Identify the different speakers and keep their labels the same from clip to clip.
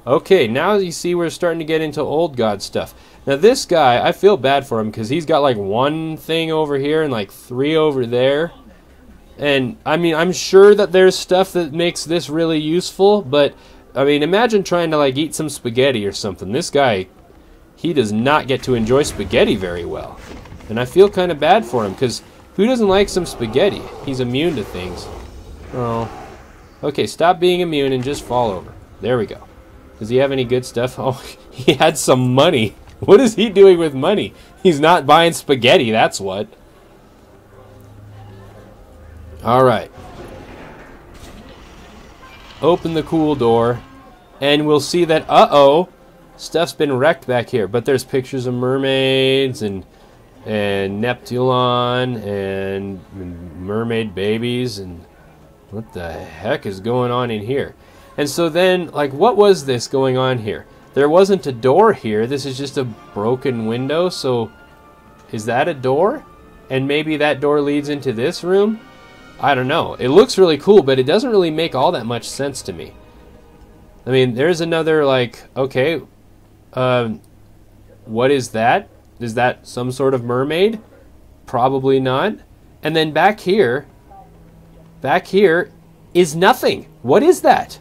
Speaker 1: Okay, now you see we're starting to get into old god stuff. Now this guy, I feel bad for him because he's got like one thing over here and like 3 over there. And I mean, I'm sure that there's stuff that makes this really useful, but I mean, imagine trying to like eat some spaghetti or something. This guy, he does not get to enjoy spaghetti very well. And I feel kind of bad for him because who doesn't like some spaghetti? He's immune to things. Oh. Okay, stop being immune and just fall over. There we go. Does he have any good stuff? Oh, he had some money. What is he doing with money? He's not buying spaghetti, that's what. Alright. Open the cool door, and we'll see that, uh-oh, stuff's been wrecked back here. But there's pictures of mermaids, and Neptulon, and mermaid babies, and what the heck is going on in here? And so then, like, what was this going on here? There wasn't a door here. This is just a broken window, so is that a door? And maybe that door leads into this room? I don't know. It looks really cool, but it doesn't really make all that much sense to me. I mean, there's another, like, okay, what is that? Is that some sort of mermaid? Probably not. And then back here is nothing. What is that?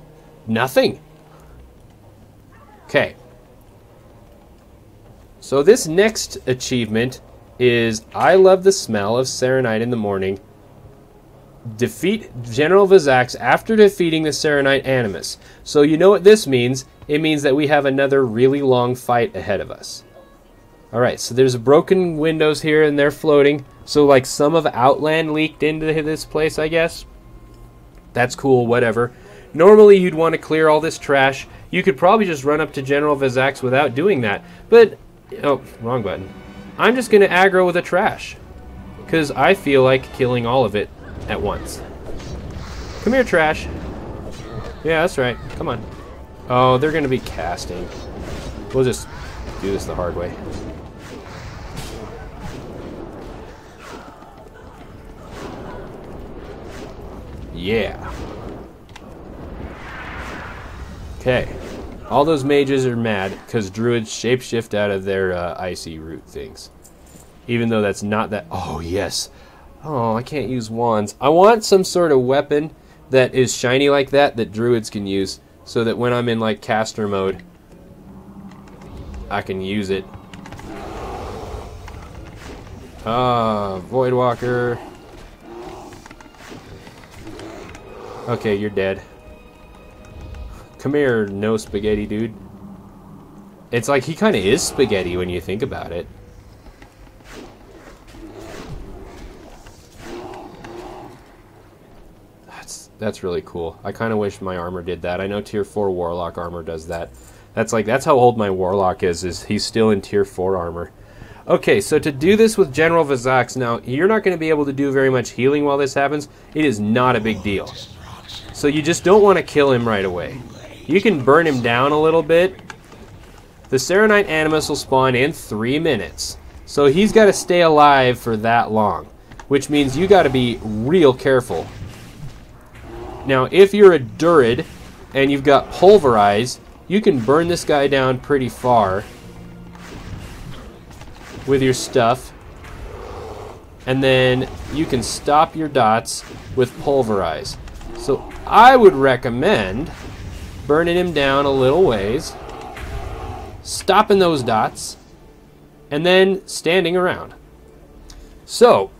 Speaker 1: Nothing. Okay. So this next achievement is I love the smell of serenite in the morning. Defeat General Vizax after defeating the Serenite Animus. So you know what this means? It means that we have another really long fight ahead of us. Alright, so there's broken windows here and they're floating. So like some of Outland leaked into this place, I guess. That's cool, whatever. Normally you'd want to clear all this trash. You could probably just run up to General Vizax without doing that. But, oh, wrong button. I'm just going to aggro with the trash. Because I feel like killing all of it at once. Come here, trash. Yeah, that's right. Come on. Oh, they're going to be casting. We'll just do this the hard way. Yeah. Okay. All those mages are mad because druids shapeshift out of their icy root things. Even though that's not that... Oh, yes. Oh, I can't use wands. I want some sort of weapon that is shiny like that druids can use so that when I'm in like caster mode, I can use it. Ah, Voidwalker. Okay, you're dead. Come here, no spaghetti dude. It's like he kind of is spaghetti when you think about it. That's really cool. I kind of wish my armor did that. I know tier 4 warlock armor does that. That's how old my warlock is he's still in tier 4 armor. Okay, so to do this with General Vizax, now you're not going to be able to do very much healing while this happens. It is not a big deal. So you just don't want to kill him right away. You can burn him down a little bit. The Serenite Animus will spawn in 3 minutes. So he's got to stay alive for that long, which means you got to be real careful. Now, if you're a Druid and you've got Pulverize, you can burn this guy down pretty far with your stuff. And then you can stop your dots with Pulverize. So I would recommend burning him down a little ways, stopping those dots, and then standing around. So,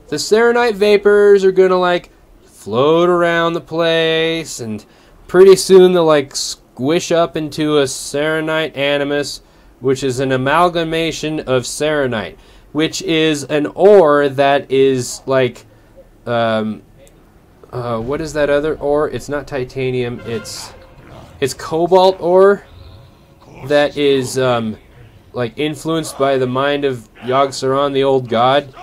Speaker 1: the Serenite Vapors are gonna like float around the place, and pretty soon they'll like squish up into a Serenite Animus, which is an amalgamation of Serenite, which is an ore that is like, what is that other ore? It's not titanium, it's cobalt ore that is like influenced by the mind of Yogg-Saron, the old god.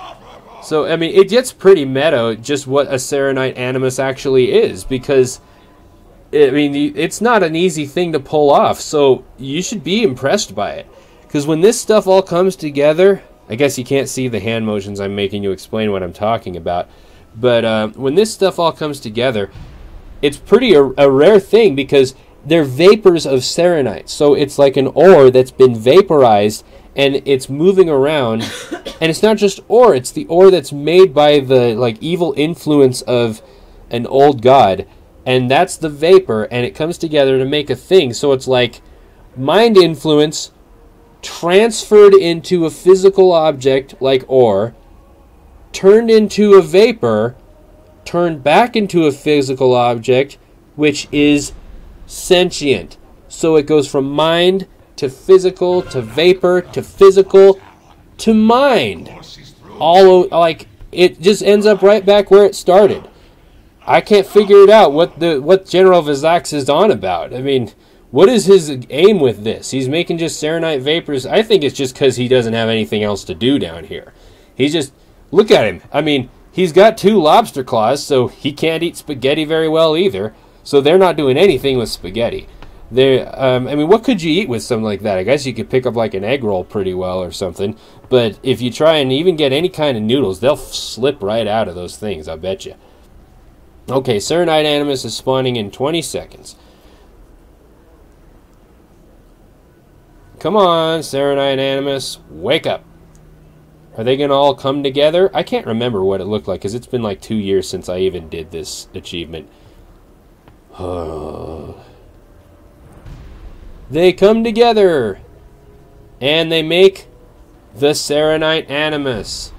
Speaker 1: So, I mean, it gets pretty meta just what a Serenite Animus actually is, because, I mean, it's not an easy thing to pull off, so you should be impressed by it. Because when this stuff all comes together, I guess you can't see the hand motions I'm making you explain what I'm talking about, but when this stuff all comes together, it's pretty a rare thing, because they're vapors of Serenite. So it's like an ore that's been vaporized and it's moving around. And it's not just ore, it's the ore that's made by the like evil influence of an old god. And that's the vapor, and it comes together to make a thing. So it's like mind influence transferred into a physical object like ore, turned into a vapor, turned back into a physical object, which is sentient. So it goes from mind to physical to vapor to physical to mind. All like it just ends up right back where it started. I can't figure it out what General Vizax is on about. I mean, what is his aim with this? He's making just Serenite vapors. I think it's just because he doesn't have anything else to do down here. He's just, look at him. I mean, he's got 2 lobster claws, so he can't eat spaghetti very well either. So they're not doing anything with spaghetti. I mean, what could you eat with something like that? I guess you could pick up like an egg roll pretty well or something. But if you try and even get any kind of noodles, they'll slip right out of those things, I bet you. Okay, Serenite Animus is spawning in 20 seconds. Come on, Serenite Animus, wake up. Are they going to all come together? I can't remember what it looked like because it's been like 2 years since I even did this achievement. They come together and they make the Serenite Animus,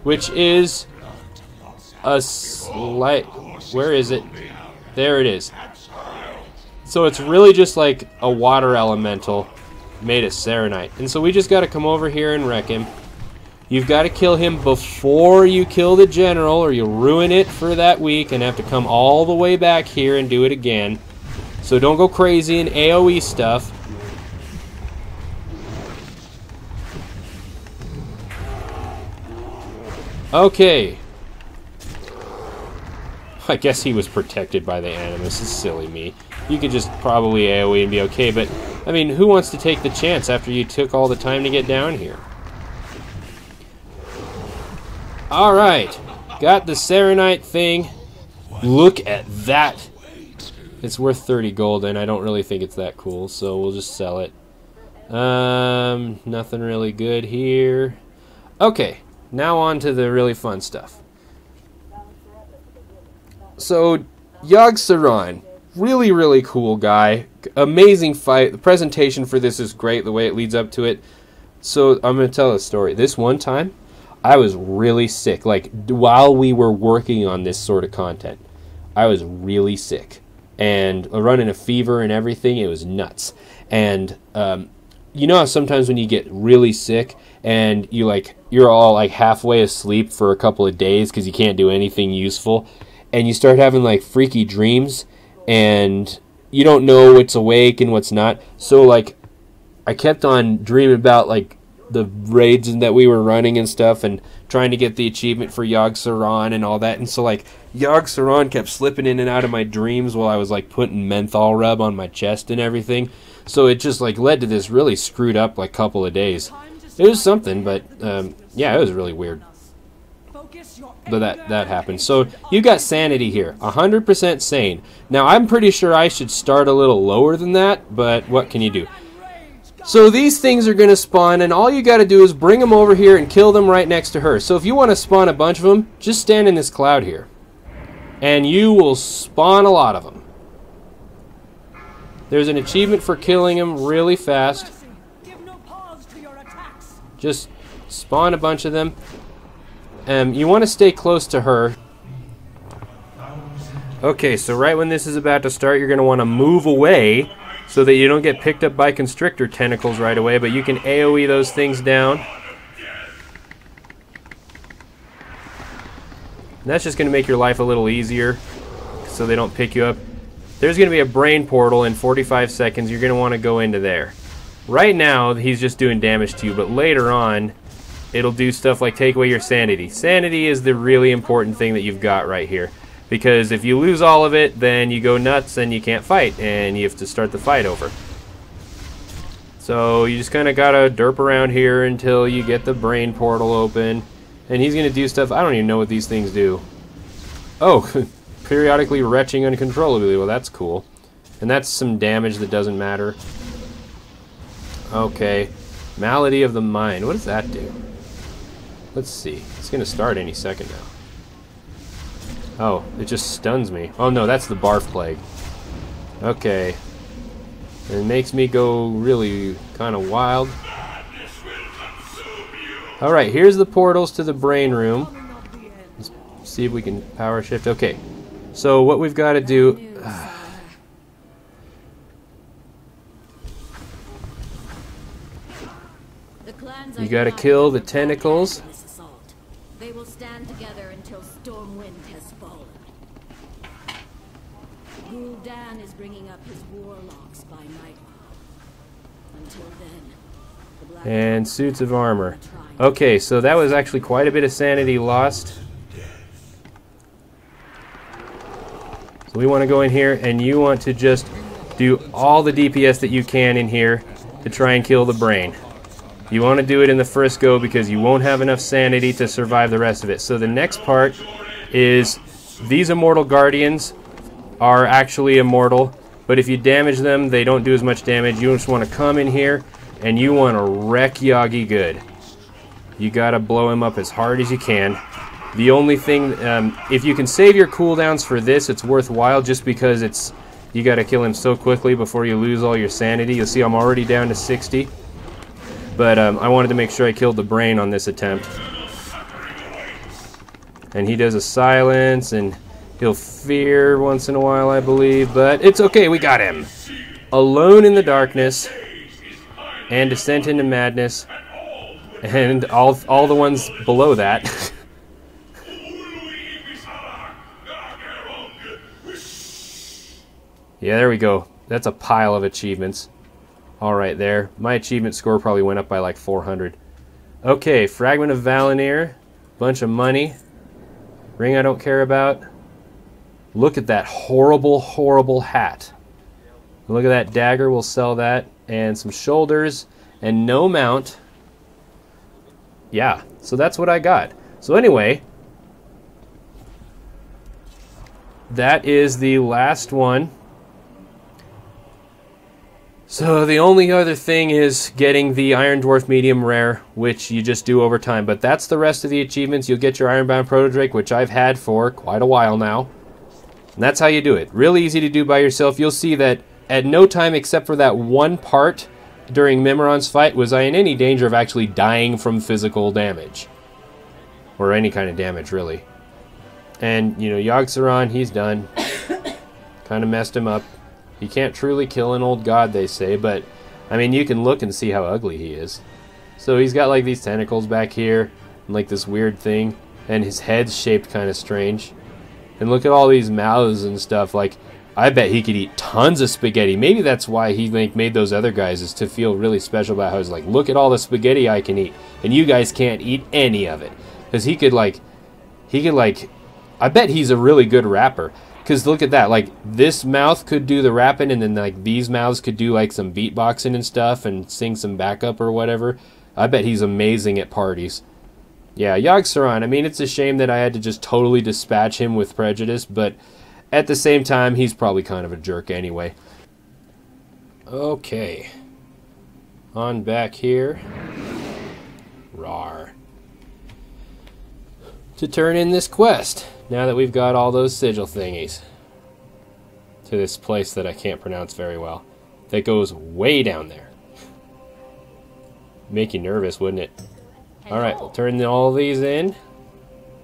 Speaker 1: which is a slight... Where is it? There it is. So it's really just like a water elemental made of Serenite. And so we just got to come over here and wreck him. You've got to kill him before you kill the general, or you'll ruin it for that week and have to come all the way back here and do it again. So don't go crazy in AoE stuff. Okay. I guess he was protected by the Animus. It's silly me. You could just probably AoE and be okay, but, I mean, who wants to take the chance after you took all the time to get down here? Alright. Got the Serenite thing. Look at that. It's worth 30 gold, and I don't really think it's that cool, so we'll just sell it. Nothing really good here. Okay, now on to the really fun stuff. So, Yogg-Saron, really cool guy. Amazing fight. The presentation for this is great, the way it leads up to it. So, I'm going to tell a story. This one time, I was really sick. Like, while we were working on this sort of content, I was really sick. And running a fever and everything, it was nuts. And, you know how sometimes when you get really sick and you're all like halfway asleep for a couple of days because you can't do anything useful, and you start having like freaky dreams and you don't know what's awake and what's not. So like I kept on dreaming about like the raids that we were running and stuff and trying to get the achievement for Yogg-Saron and all that. And so like Yogg-Saron kept slipping in and out of my dreams while I was like putting menthol rub on my chest and everything. So it just like led to this really screwed up like couple of days. It was something, but yeah, it was really weird. But that happened. So you got sanity here, 100% sane. Now I'm pretty sure I should start a little lower than that, but what can you do? So these things are going to spawn, and all you got to do is bring them over here and kill them right next to her. So if you want to spawn a bunch of them, just stand in this cloud here, and you will spawn a lot of them. There's an achievement for killing them really fast. Just spawn a bunch of them. You want to stay close to her. Okay, so right when this is about to start, you're going to want to move away so that you don't get picked up by constrictor tentacles right away, but you can AoE those things down. And that's just going to make your life a little easier so they don't pick you up. There's going to be a brain portal in 45 seconds. You're going to want to go into there. Right now, he's just doing damage to you, but later on, it'll do stuff like take away your sanity. Sanity is the really important thing that you've got right here. Because if you lose all of it, then you go nuts and you can't fight, and you have to start the fight over. So you just kind of gotta derp around here until you get the brain portal open. And he's gonna do stuff, I don't even know what these things do. Oh, periodically retching uncontrollably, well that's cool. And that's some damage that doesn't matter. Okay. Malady of the Mind. What does that do? Let's see. It's going to start any second now. Oh, it just stuns me. Oh no, that's the Barf Plague. Okay. It makes me go really kind of wild. Alright, here's the portals to the brain room. Let's see if we can power shift. Okay. So what we've got to do... you got to kill the tentacles.
Speaker 2: They will stand together until Stormwind has fallen. Gul'dan is bringing up his warlocks by nightfall. Until then, the Black
Speaker 1: and suits of armor. Okay, so that was actually quite a bit of sanity lost. So we want to go in here, and you want to just do all the DPS that you can in here to try and kill the brain. You want to do it in the first go because you won't have enough sanity to survive the rest of it. So the next part is these immortal guardians are actually immortal, but if you damage them, they don't do as much damage. You just want to come in here and you want to wreck Yagi good. You got to blow him up as hard as you can. The only thing, if you can save your cooldowns for this, it's worthwhile just because you got to kill him so quickly before you lose all your sanity. You'll see I'm already down to 60. But I wanted to make sure I killed the brain on this attempt. And he does a silence, and he'll fear once in a while, I believe. But it's okay, we got him. Alone in the Darkness, and Descent into Madness, and all the ones below that. Yeah, there we go. That's a pile of achievements. All right, there. My achievement score probably went up by like 400. Okay, Fragment of Valinir. Bunch of money. Ring I don't care about. Look at that horrible, horrible hat. Look at that dagger. We'll sell that. And some shoulders. And no mount. Yeah, so that's what I got. So anyway, that is the last one. So the only other thing is getting the Iron Dwarf Medium Rare, which you just do over time. But that's the rest of the achievements. You'll get your Ironbound Protodrake, which I've had for quite a while now. And that's how you do it. Really easy to do by yourself. You'll see that at no time except for that one part during Mimiron's fight was I in any danger of actually dying from physical damage. Or any kind of damage, really. And, you know, Yogg-Saron, he's done. Kind of messed him up. You can't truly kill an old god, they say, but, I mean, you can look and see how ugly he is. So he's got, like, these tentacles back here, and, like, this weird thing, and his head's shaped kind of strange. And look at all these mouths and stuff, like, I bet he could eat tons of spaghetti. Maybe that's why he, like, made those other guys, is to feel really special about how he's like, look at all the spaghetti I can eat, and you guys can't eat any of it. Because he could, I bet he's a really good rapper. Because look at that, like, this mouth could do the rapping, and then, like, these mouths could do, like, some beatboxing and stuff, and sing some backup or whatever. I bet he's amazing at parties. Yeah, Yogg-Saron, I mean, it's a shame that I had to just totally dispatch him with prejudice, but at the same time, he's probably kind of a jerk anyway. Okay. On back here. Rawr. To turn in this quest. Now that we've got all those sigil thingies. To this place that I can't pronounce very well. That goes way down there. Make you nervous, wouldn't it? Alright, we'll turn all these in.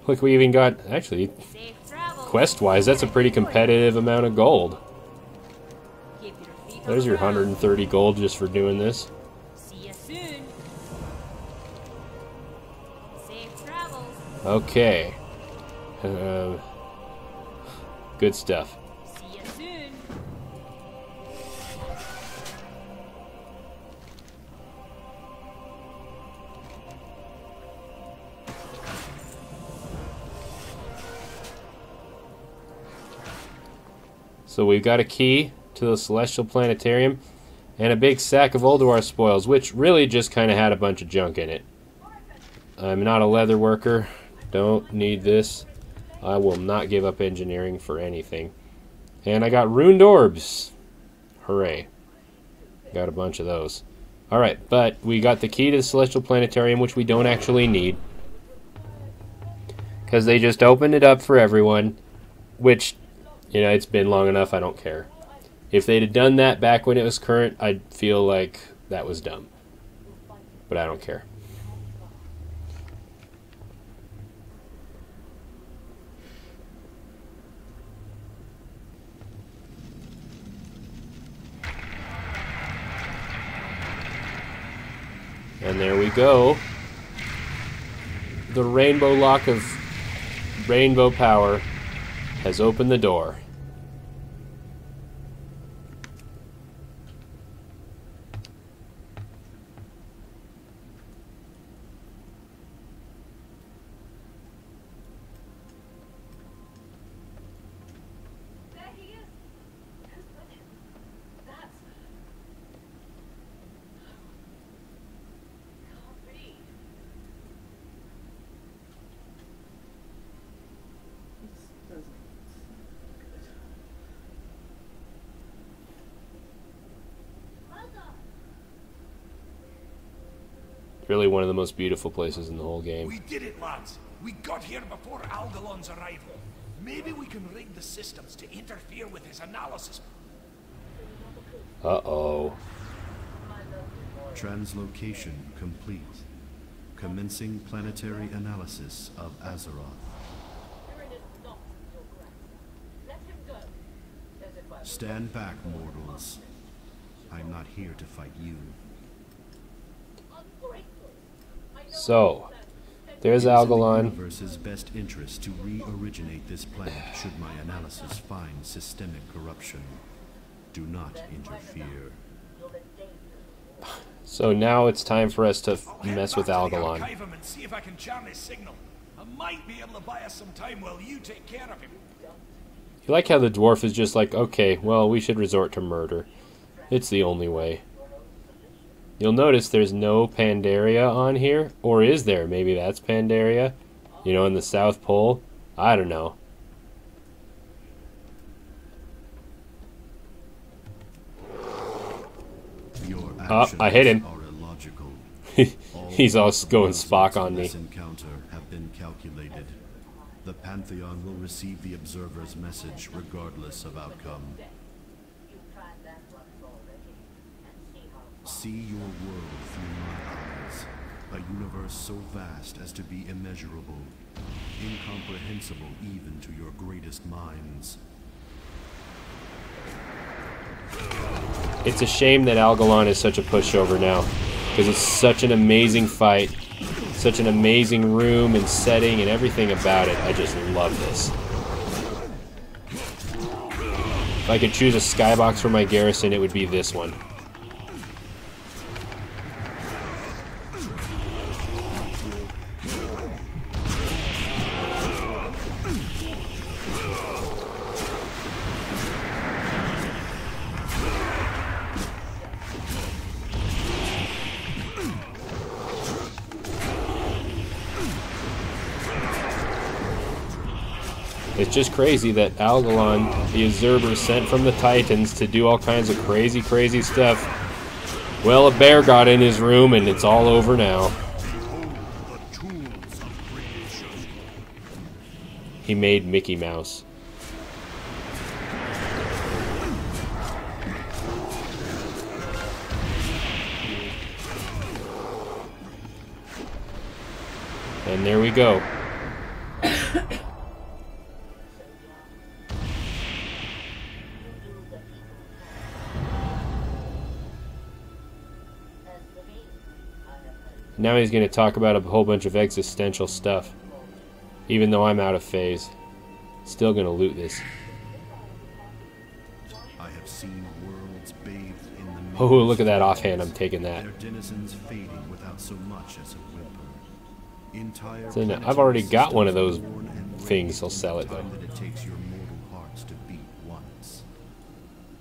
Speaker 1: Look, we even got... Actually, quest-wise, that's a pretty competitive amount of gold. There's your 130 gold just for doing this. Okay. Good stuff.
Speaker 2: See you soon.
Speaker 1: So we've got a key to the Celestial Planetarium and a big sack of Ulduar spoils, which really just kind of had a bunch of junk in it. I'm not a leather worker. Don't need this. I will not give up engineering for anything. And I got runed orbs. Hooray. Got a bunch of those. Alright, but we got the key to the Celestial Planetarium, which we don't actually need. Because they just opened it up for everyone. Which, you know, it's been long enough, I don't care. If they'd have done that back when it was current, I'd feel like that was dumb. But I don't care. And there we go. The rainbow lock of rainbow power has opened the door. Really one of the most beautiful places in the whole game.
Speaker 3: We did it, lads. We got here before Algalon's arrival. Maybe we can rig the systems to interfere with his analysis.
Speaker 1: Uh-oh.
Speaker 4: Translocation complete. Commencing planetary analysis of Azeroth. Stand back, mortals. I'm not here to fight you.
Speaker 1: So, there's Algalon.
Speaker 4: It is in the universe's best interest to re-originate this planet should my analysis find systemic corruption. Do not interfere.
Speaker 1: So now it's time for us to mess with Algalon.
Speaker 3: And see if I can charm his signal. I might be able to buy us some time while you take care of him.
Speaker 1: You like how the dwarf is just like, okay, well, we should resort to murder. It's the only way. You'll notice there's no Pandaria on here. Or is there? Maybe that's Pandaria? You know, in the South Pole? I don't know. Oh, I hit him. He's all going Spock on me.
Speaker 4: This encounter have been calculated. The Pantheon will receive the observer's message regardless of outcome. See your world through my eyes, a universe so vast as to be immeasurable, incomprehensible even to your greatest minds.
Speaker 1: It's a shame that Algalon is such a pushover now, because it's such an amazing fight, such an amazing room and setting and everything about it. I just love this. If I could choose a skybox for my garrison, it would be this one. It's just crazy that Algalon, the observer sent from the Titans to do all kinds of crazy, crazy stuff. Well, a bear got in his room and it's all over now. He made Mickey Mouse. And there we go. Now he's going to talk about a whole bunch of existential stuff. Even though I'm out of phase. Still going to loot this.
Speaker 4: I have seen worlds bathed in the
Speaker 1: Oh, look at that offhand. I'm taking that.
Speaker 4: their denizens fading without so much as a whimper. Entire
Speaker 1: So now, I've already got one of those
Speaker 4: systems born and
Speaker 1: things.
Speaker 4: raised
Speaker 1: I'll sell it
Speaker 4: in the
Speaker 1: though.
Speaker 4: time that it takes your mortal hearts to beat once.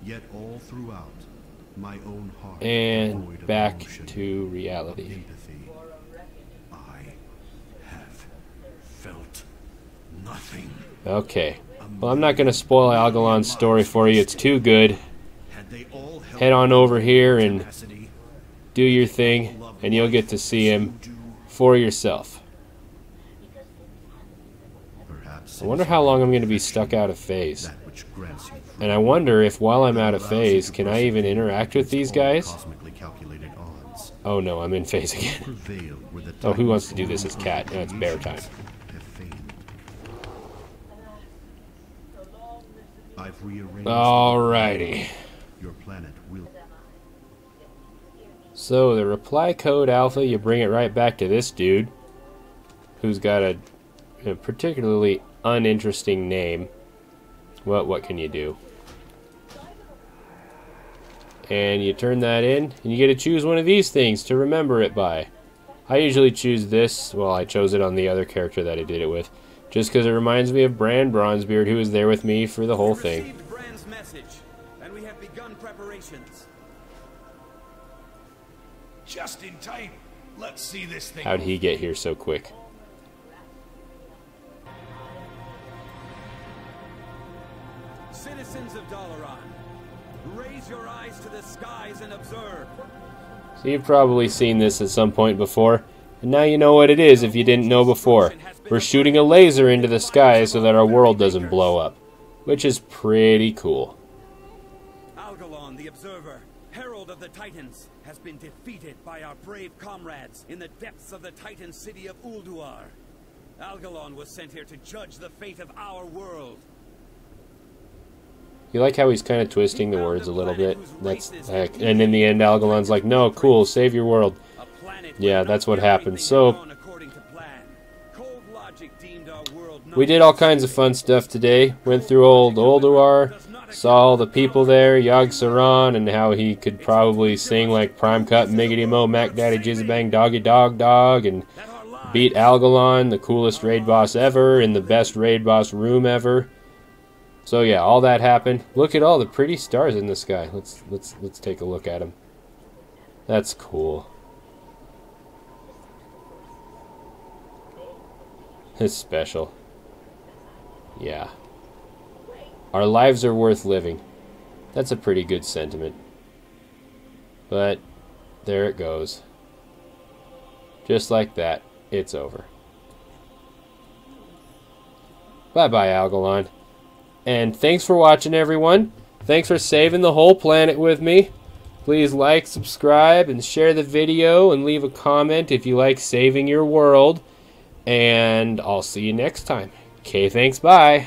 Speaker 4: Yet all throughout, my own heart
Speaker 1: And
Speaker 4: devoid of
Speaker 1: back
Speaker 4: emotion,
Speaker 1: to
Speaker 4: of
Speaker 1: reality.
Speaker 4: empathy. I have felt nothing.
Speaker 1: Okay. Well, I'm not going to spoil Algalon's story for you. It's too good. head on over here and do your thing, and you'll get to see him for yourself. I wonder how long I'm going to be stuck out of phase. And I wonder if while I'm out of phase, can I even interact with these guys? Oh no, I'm in phase again. Oh, who wants to do this as cat? No, it's bear time. Alrighty. So the reply code alpha, you bring it right back to this dude, who's got a particularly uninteresting name. Well, what can you do? And you turn that in, and you get to choose one of these things to remember it by. I usually choose this. Well, I chose it on the other character that I did it with, just because it reminds me of Bran Bronzebeard, who was there with me for the whole thing.
Speaker 5: Received Bran's message, and we have begun preparations.
Speaker 3: Just in time. Let's see this thing.
Speaker 1: How'd he get here so quick?
Speaker 5: Citizens of Dalaran, raise your eyes to the skies and observe.
Speaker 1: So you've probably seen this at some point before, and now you know what it is if you didn't know before. We're shooting a laser into the sky so that our world doesn't blow up, which is pretty cool.
Speaker 5: Algalon, the Observer, Herald of the Titans, has been defeated by our brave comrades in the depths of the Titan city of Ulduar. Algalon was sent here to judge the fate of our world.
Speaker 1: You like how he's kind of twisting the words a little bit? That's heck. And in the end, Algalon's like, "No, cool, save your world." Yeah, that's what happened. So we did all kinds of fun stuff today. Went through old Ulduar, saw all the people there, Yogg-Saron, and how he could probably sing like Prime Cut, Miggity Mo, Mac Daddy, Jizzabang, Doggy Dog Dog, and beat Algalon, the coolest raid boss ever, in the best raid boss room ever. So yeah, all that happened. Look at all the pretty stars in the sky. Let's take a look at them. That's cool. It's special. Yeah. Our lives are worth living. That's a pretty good sentiment. But there it goes. Just like that, it's over. Bye-bye, Algalon. And thanks for watching, everyone. Thanks for saving the whole planet with me. Please like, subscribe, and share the video, and leave a comment if you like saving your world. And I'll see you next time. Okay, thanks, bye.